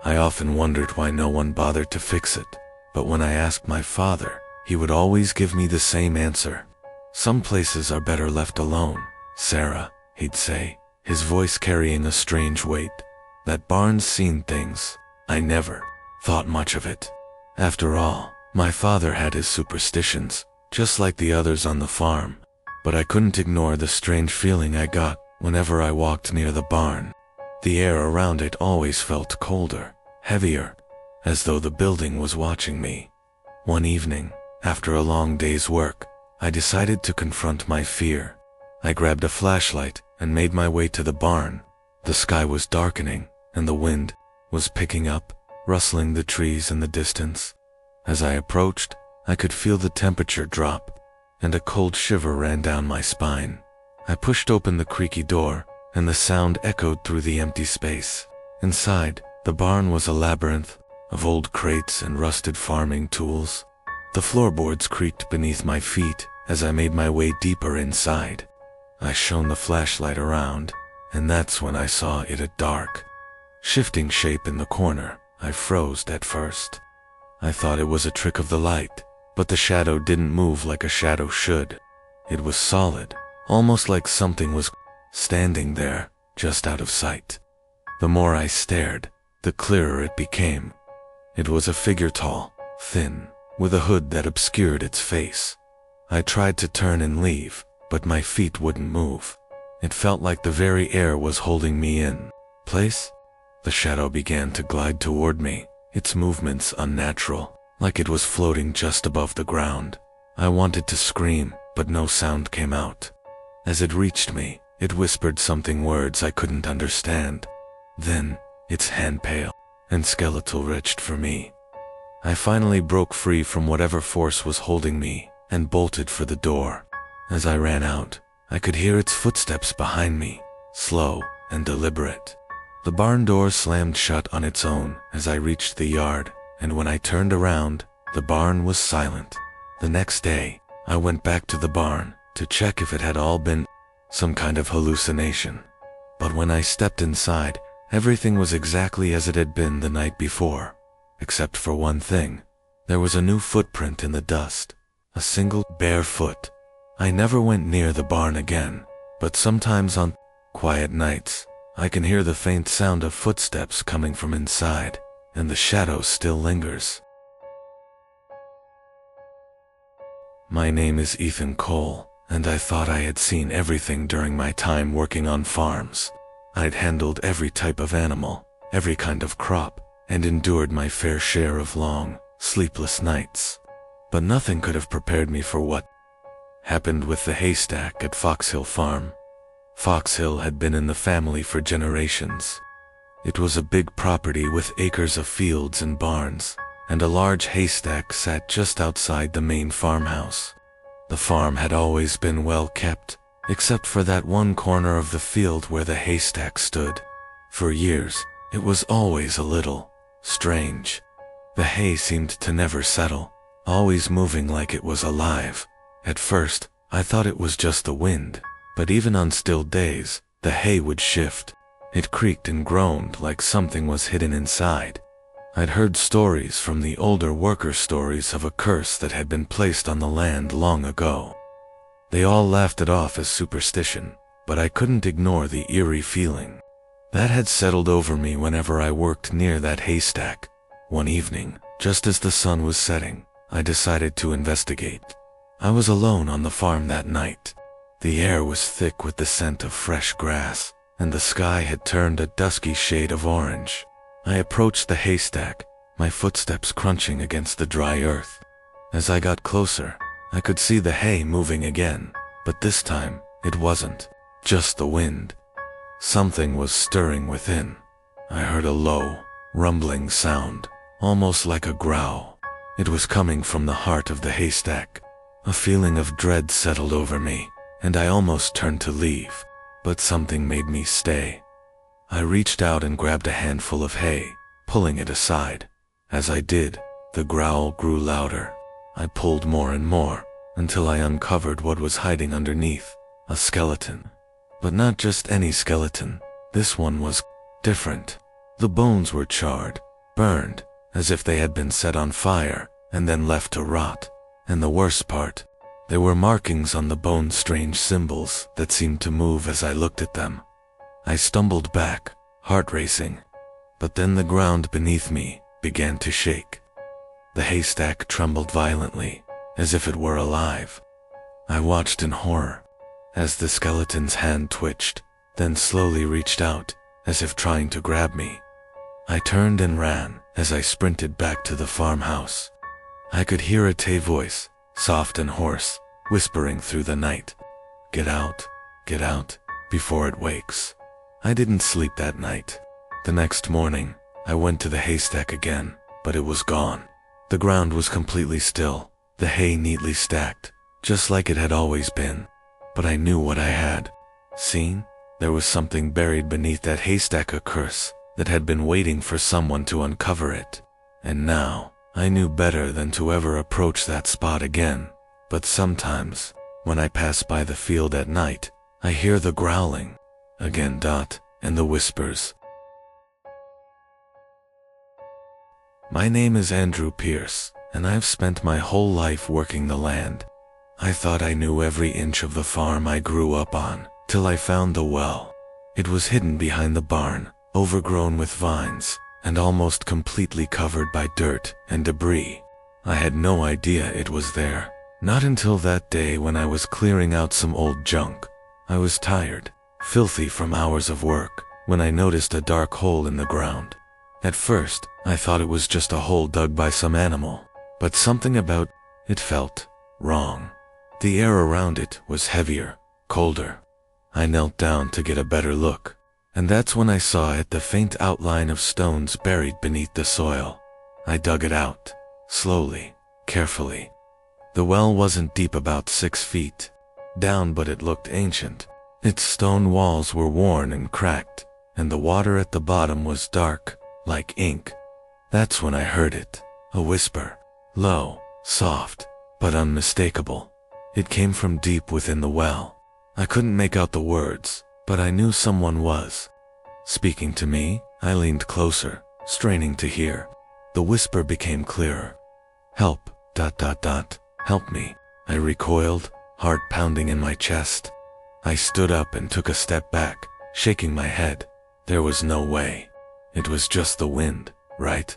I often wondered why no one bothered to fix it, but when I asked my father, he would always give me the same answer. Some places are better left alone, Sarah, he'd say, his voice carrying a strange weight. That barn's seen things. I never thought much of it. After all, my father had his superstitions, just like the others on the farm, but I couldn't ignore the strange feeling I got whenever I walked near the barn. The air around it always felt colder, heavier, as though the building was watching me. One evening, after a long day's work, I decided to confront my fear. I grabbed a flashlight and made my way to the barn. The sky was darkening, and the wind was picking up, rustling the trees in the distance. As I approached, I could feel the temperature drop, and a cold shiver ran down my spine. I pushed open the creaky door, and the sound echoed through the empty space. Inside, the barn was a labyrinth of old crates and rusted farming tools. The floorboards creaked beneath my feet as I made my way deeper inside. I shone the flashlight around, and that's when I saw it, a dark, shifting shape in the corner. I froze at first. I thought it was a trick of the light, but the shadow didn't move like a shadow should. It was solid, almost like something was standing there, just out of sight. The more I stared, the clearer it became. It was a figure, tall, thin, with a hood that obscured its face. I tried to turn and leave, but my feet wouldn't move. It felt like the very air was holding me in place. The shadow began to glide toward me, its movements unnatural, like it was floating just above the ground. I wanted to scream, but no sound came out. As it reached me, it whispered something, words I couldn't understand. Then, its hand, pale and skeletal, reached for me. I finally broke free from whatever force was holding me and bolted for the door. As I ran out, I could hear its footsteps behind me, slow and deliberate. The barn door slammed shut on its own as I reached the yard, and when I turned around, the barn was silent. The next day, I went back to the barn to check if it had all been some kind of hallucination. But when I stepped inside, everything was exactly as it had been the night before, except for one thing. There was a new footprint in the dust, a single bare foot. I never went near the barn again, but sometimes on quiet nights, I can hear the faint sound of footsteps coming from inside, and the shadow still lingers. My name is Ethan Cole, and I thought I had seen everything during my time working on farms. I'd handled every type of animal, every kind of crop, and endured my fair share of long, sleepless nights. But nothing could have prepared me for what happened with the haystack at Fox Hill Farm. Fox Hill had been in the family for generations. It was a big property with acres of fields and barns, and a large haystack sat just outside the main farmhouse. The farm had always been well kept, except for that one corner of the field where the haystack stood. For years, it was always a little strange. The hay seemed to never settle, always moving like it was alive. At first, I thought it was just the wind, but even on still days, the hay would shift. It creaked and groaned like something was hidden inside. I'd heard stories from the older worker, stories of a curse that had been placed on the land long ago. They all laughed it off as superstition, but I couldn't ignore the eerie feeling that had settled over me whenever I worked near that haystack. One evening, just as the sun was setting, I decided to investigate. I was alone on the farm that night. The air was thick with the scent of fresh grass, and the sky had turned a dusky shade of orange. I approached the haystack, my footsteps crunching against the dry earth. As I got closer, I could see the hay moving again, but this time, it wasn't just the wind. Something was stirring within. I heard a low, rumbling sound, almost like a growl. It was coming from the heart of the haystack. A feeling of dread settled over me, and I almost turned to leave, but something made me stay. I reached out and grabbed a handful of hay, pulling it aside. As I did, the growl grew louder. I pulled more and more, until I uncovered what was hiding underneath, a skeleton. But not just any skeleton. This one was different. The bones were charred, burned, as if they had been set on fire, and then left to rot. And the worst part, there were markings on the bones, strange symbols that seemed to move as I looked at them. I stumbled back, heart racing. But then the ground beneath me began to shake. The haystack trembled violently, as if it were alive. I watched in horror, as the skeleton's hand twitched, then slowly reached out, as if trying to grab me. I turned and ran as I sprinted back to the farmhouse. I could hear a voice, soft and hoarse, whispering through the night. Get out, before it wakes." I didn't sleep that night. The next morning, I went to the haystack again, but it was gone. The ground was completely still, the hay neatly stacked, just like it had always been. But I knew what I had seen. There was something buried beneath that haystack, a curse that had been waiting for someone to uncover it. And now, I knew better than to ever approach that spot again. But sometimes, when I pass by the field at night, I hear the growling again, and the whispers. My name is Andrew Pierce, and I've spent my whole life working the land. I thought I knew every inch of the farm I grew up on, till I found the well. It was hidden behind the barn, overgrown with vines, and almost completely covered by dirt and debris. I had no idea it was there, not until that day when I was clearing out some old junk. I was tired, filthy from hours of work, when I noticed a dark hole in the ground. At first, I thought it was just a hole dug by some animal, but something about it felt wrong. The air around it was heavier, colder. I knelt down to get a better look, and that's when I saw the faint outline of stones buried beneath the soil. I dug it out, slowly, carefully. The well wasn't deep, about 6 feet down, but it looked ancient. Its stone walls were worn and cracked, and the water at the bottom was dark, like ink. That's when I heard it, a whisper, low, soft, but unmistakable. It came from deep within the well. I couldn't make out the words, but I knew someone was speaking to me. I leaned closer, straining to hear. The whisper became clearer. Help, help me. I recoiled, heart pounding in my chest. I stood up and took a step back, shaking my head. There was no way. It was just the wind, right?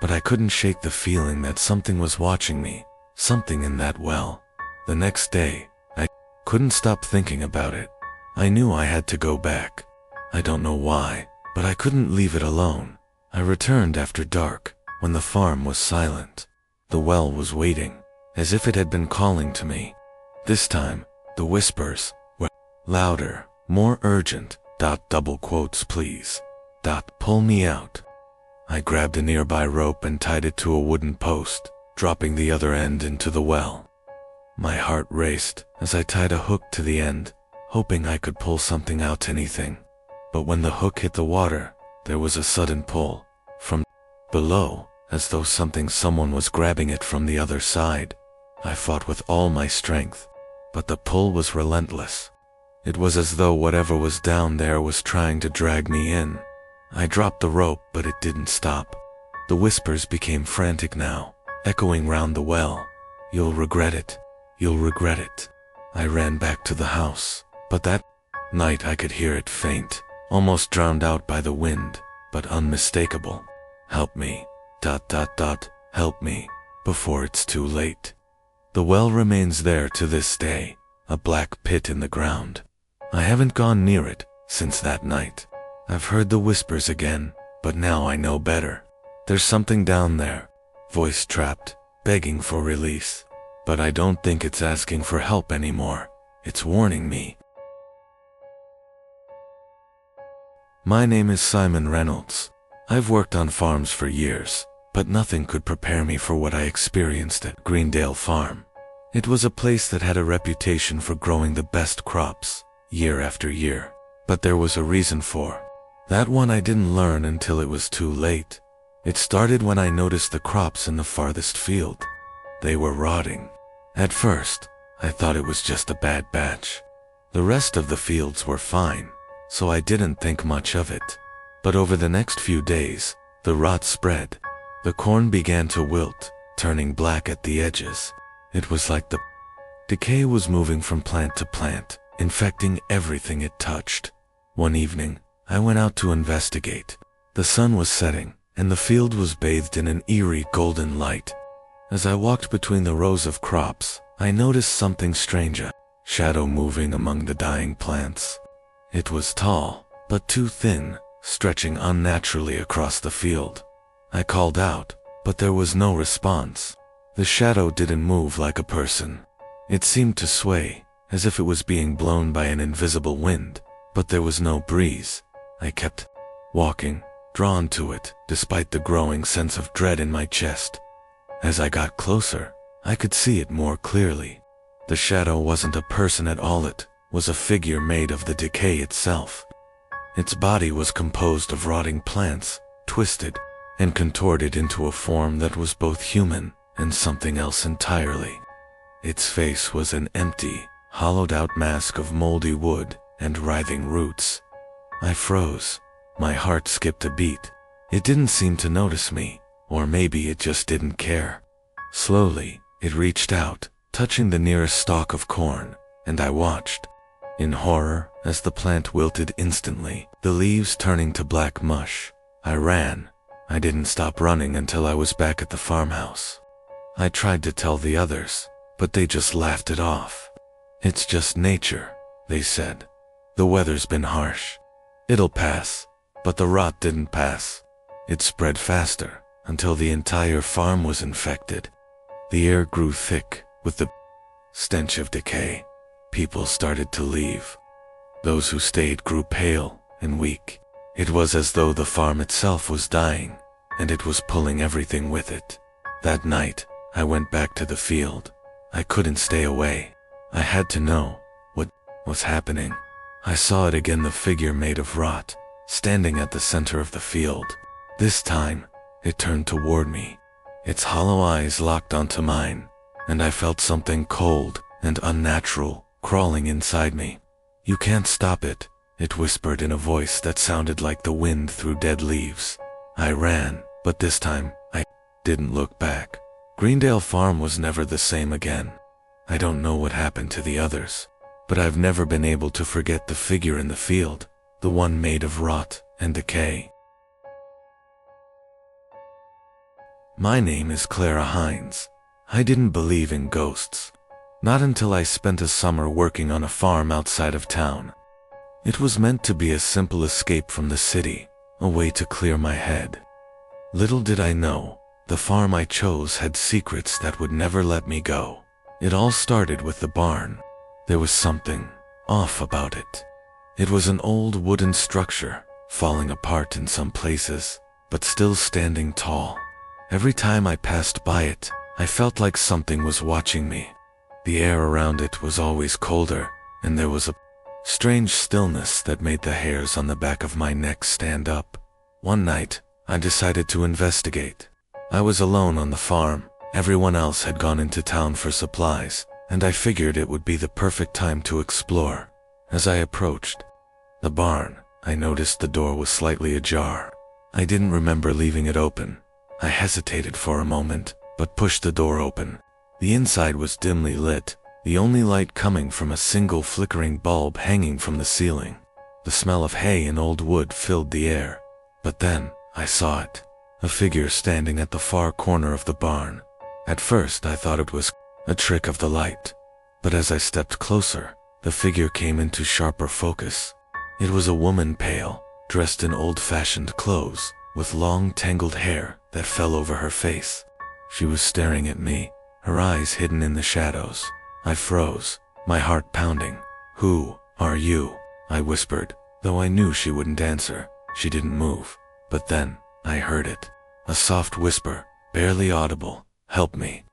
But I couldn't shake the feeling that something was watching me, something in that well. The next day, I couldn't stop thinking about it. I knew I had to go back. I don't know why, but I couldn't leave it alone. I returned after dark, when the farm was silent. The well was waiting, as if it had been calling to me. This time, the whispers were louder, more urgent. Double quotes, please. Pull me out. I grabbed a nearby rope and tied it to a wooden post, dropping the other end into the well. My heart raced as I tied a hook to the end, hoping I could pull something out, anything. But when the hook hit the water, there was a sudden pull from below, as though someone was grabbing it from the other side. I fought with all my strength, but the pull was relentless. It was as though whatever was down there was trying to drag me in. I dropped the rope, but it didn't stop. The whispers became frantic now, echoing round the well. You'll regret it. You'll regret it. I ran back to the house, but that night I could hear it faint, almost drowned out by the wind, but unmistakable. Help me. Help me, before it's too late. The well remains there to this day, a black pit in the ground. I haven't gone near it since that night. I've heard the whispers again, but now I know better. There's something down there, voice trapped, begging for release. But I don't think it's asking for help anymore. It's warning me. My name is Simon Reynolds. I've worked on farms for years, but nothing could prepare me for what I experienced at Greendale Farm. It was a place that had a reputation for growing the best crops, year after year. But there was a reason for that one I didn't learn until it was too late. It started when I noticed the crops in the farthest field. They were rotting. At first, I thought it was just a bad batch. The rest of the fields were fine, so I didn't think much of it. But over the next few days, the rot spread. The corn began to wilt, turning black at the edges. It was like the decay was moving from plant to plant, infecting everything it touched. One evening, I went out to investigate. The sun was setting, and the field was bathed in an eerie golden light. As I walked between the rows of crops, I noticed something strange, a shadow moving among the dying plants. It was tall, but too thin, stretching unnaturally across the field. I called out, but there was no response. The shadow didn't move like a person. It seemed to sway, as if it was being blown by an invisible wind, but there was no breeze. I kept walking, drawn to it, despite the growing sense of dread in my chest. As I got closer, I could see it more clearly. The shadow wasn't a person at all, it was a figure made of the decay itself. Its body was composed of rotting plants, twisted and contorted into a form that was both human and something else entirely. Its face was an empty, hollowed-out mask of moldy wood and writhing roots. I froze. My heart skipped a beat. It didn't seem to notice me, or maybe it just didn't care. Slowly, it reached out, touching the nearest stalk of corn, and I watched in horror as the plant wilted instantly, the leaves turning to black mush. I ran. I didn't stop running until I was back at the farmhouse. I tried to tell the others, but they just laughed it off. "It's just nature," they said. "The weather's been harsh. It'll pass." But the rot didn't pass. It spread faster, until the entire farm was infected. The air grew thick with the stench of decay. People started to leave. Those who stayed grew pale and weak. It was as though the farm itself was dying, and it was pulling everything with it. That night, I went back to the field. I couldn't stay away. I had to know what was happening. I saw it again, the figure made of rot, standing at the center of the field. This time, it turned toward me. Its hollow eyes locked onto mine, and I felt something cold and unnatural crawling inside me. "You can't stop it," it whispered in a voice that sounded like the wind through dead leaves. I ran, but this time, I didn't look back. Greendale Farm was never the same again. I don't know what happened to the others, but I've never been able to forget the figure in the field, the one made of rot and decay. My name is Clara Hines. I didn't believe in ghosts. Not until I spent a summer working on a farm outside of town. It was meant to be a simple escape from the city, a way to clear my head. Little did I know, the farm I chose had secrets that would never let me go. It all started with the barn. There was something off about it. It was an old wooden structure, falling apart in some places, but still standing tall. Every time I passed by it, I felt like something was watching me. The air around it was always colder, and there was a strange stillness that made the hairs on the back of my neck stand up. One night, I decided to investigate. I was alone on the farm. Everyone else had gone into town for supplies, and I figured it would be the perfect time to explore. As I approached the barn, I noticed the door was slightly ajar. I didn't remember leaving it open. I hesitated for a moment, but pushed the door open. The inside was dimly lit, the only light coming from a single flickering bulb hanging from the ceiling. The smell of hay and old wood filled the air. But then, I saw it. A figure standing at the far corner of the barn. At first, I thought it was a trick of the light. But as I stepped closer, the figure came into sharper focus. It was a woman, pale, dressed in old-fashioned clothes, with long tangled hair that fell over her face. She was staring at me, her eyes hidden in the shadows. I froze, my heart pounding. "Who are you?" I whispered, though I knew she wouldn't answer. She didn't move. But then, I heard it. A soft whisper, barely audible. "Help me."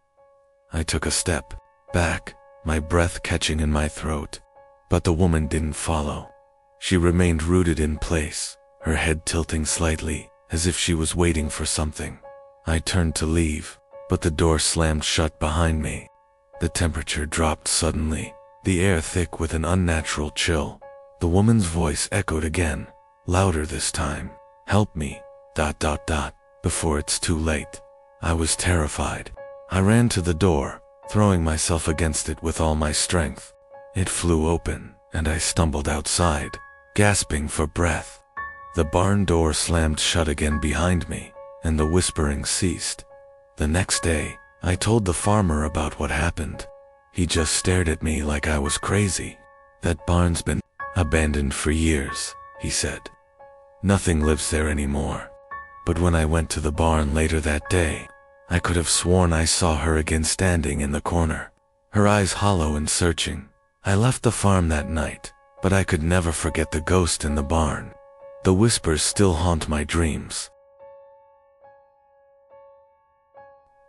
I took a step back, my breath catching in my throat. But the woman didn't follow. She remained rooted in place, her head tilting slightly, as if she was waiting for something. I turned to leave, but the door slammed shut behind me. The temperature dropped suddenly, the air thick with an unnatural chill. The woman's voice echoed again, louder this time. "Help me, ... before it's too late." I was terrified. I ran to the door, throwing myself against it with all my strength. It flew open, and I stumbled outside, gasping for breath. The barn door slammed shut again behind me, and the whispering ceased. The next day, I told the farmer about what happened. He just stared at me like I was crazy. "That barn's been abandoned for years," he said. "Nothing lives there anymore." But when I went to the barn later that day, I could have sworn I saw her again standing in the corner, her eyes hollow and searching. I left the farm that night, but I could never forget the ghost in the barn. The whispers still haunt my dreams.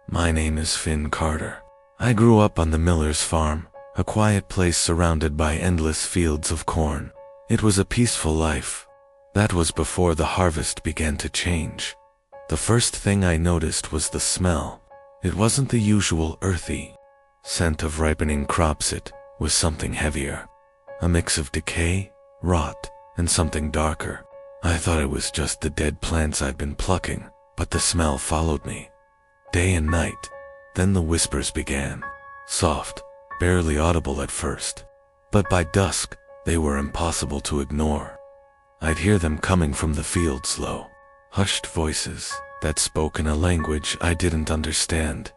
My name is Finn Carter. I grew up on the miller's farm, a quiet place surrounded by endless fields of corn. It was a peaceful life. That was before the harvest began to change. The first thing I noticed was the smell. It wasn't the usual earthy scent of ripening crops. It was something heavier, a mix of decay, rot, and something darker. I thought it was just the dead plants I'd been plucking, but the smell followed me, day and night. Then the whispers began, soft, barely audible at first, but by dusk, they were impossible to ignore. I'd hear them coming from the fields, low, hushed voices that spoke in a language I didn't understand.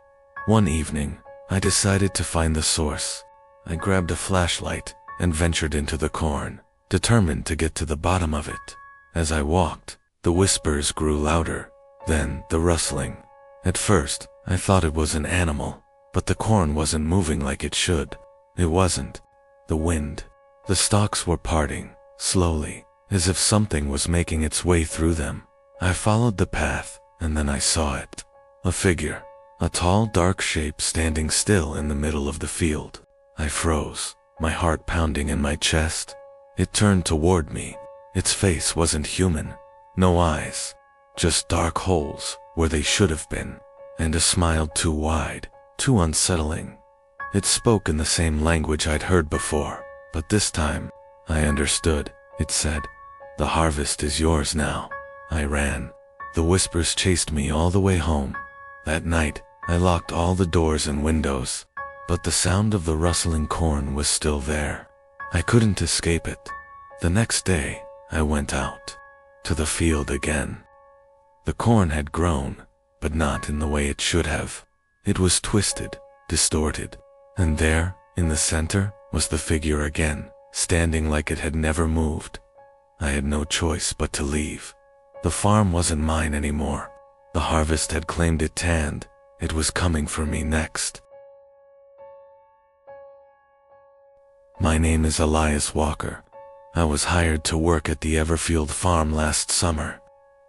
One evening, I decided to find the source. I grabbed a flashlight and ventured into the corn, determined to get to the bottom of it. As I walked, the whispers grew louder, then the rustling. At first, I thought it was an animal, but the corn wasn't moving like it should. It wasn't. The wind. The stalks were parting, slowly, as if something was making its way through them. I followed the path, and then I saw it. A figure. A tall, dark shape standing still in the middle of the field. I froze, my heart pounding in my chest. It turned toward me. Its face wasn't human. No eyes. Just dark holes where they should have been, and a smile too wide, too unsettling. It spoke in the same language I'd heard before, but this time, I understood. It said, "The harvest is yours now." I ran. The whispers chased me all the way home. That night, I locked all the doors and windows, but the sound of the rustling corn was still there. I couldn't escape it. The next day, I went out to the field again. The corn had grown, but not in the way it should have. It was twisted, distorted, and there, in the center, was the figure again, standing like it had never moved. I had no choice but to leave. The farm wasn't mine anymore. The harvest had claimed it tanned. It was coming for me next. My name is Elias Walker. I was hired to work at the Everfield farm last summer.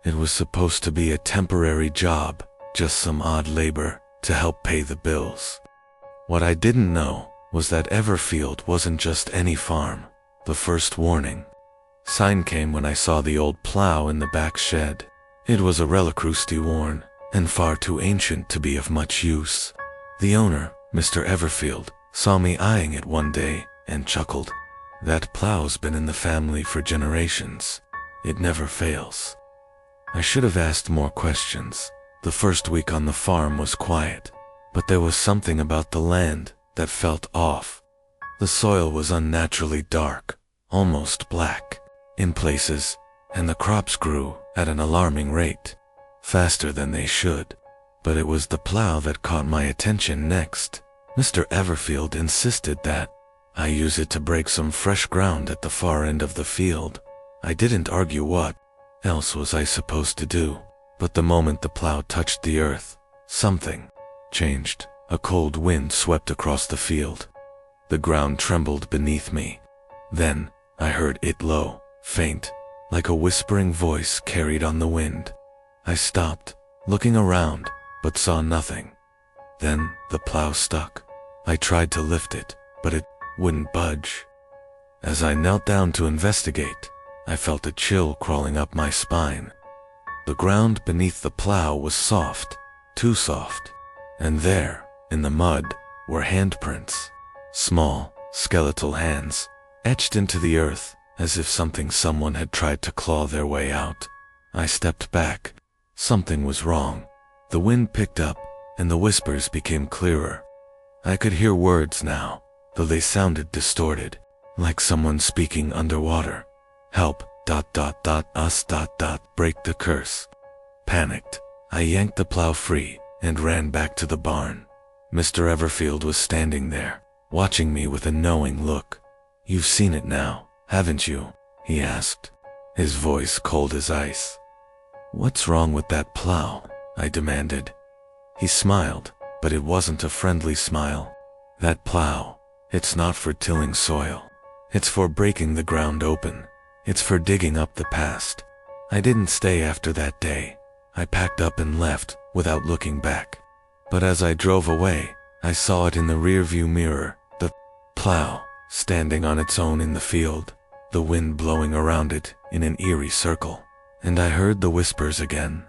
It was supposed to be a temporary job, just some odd labor to help pay the bills. What I didn't know was that Everfield wasn't just any farm. The first warning sign came when I saw the old plow in the back shed. It was a relic rusty worn, and far too ancient to be of much use. The owner, Mr. Everfield, saw me eyeing it one day and chuckled. "That plow's been in the family for generations. It never fails." I should have asked more questions. The first week on the farm was quiet, but there was something about the land that felt off. The soil was unnaturally dark, almost black, in places, and the crops grew at an alarming rate, faster than they should. But it was the plow that caught my attention next. Mr. Everfield insisted that I use it to break some fresh ground at the far end of the field. I didn't argue. What else was I supposed to do? But the moment the plow touched the earth, something changed. A cold wind swept across the field. The ground trembled beneath me. Then, I heard it low, faint, like a whispering voice carried on the wind. I stopped, looking around, but saw nothing. Then, the plow stuck. I tried to lift it, but it wouldn't budge. As I knelt down to investigate, I felt a chill crawling up my spine. The ground beneath the plow was soft, too soft. And there, in the mud, were handprints. Small, skeletal hands, etched into the earth, as if someone had tried to claw their way out. I stepped back. Something was wrong. The wind picked up, and the whispers became clearer. I could hear words now, though they sounded distorted, like someone speaking underwater. Help, us, break the curse. Panicked, I yanked the plow free and ran back to the barn. Mr. Everfield was standing there, watching me with a knowing look. "You've seen it now, haven't you?" he asked, his voice cold as ice. "What's wrong with that plow?" I demanded. He smiled, but it wasn't a friendly smile. "That plow, it's not for tilling soil. It's for breaking the ground open. It's for digging up the past." I didn't stay after that day. I packed up and left, without looking back. But as I drove away, I saw it in the rearview mirror, the plow, standing on its own in the field, the wind blowing around it in an eerie circle. And I heard the whispers again.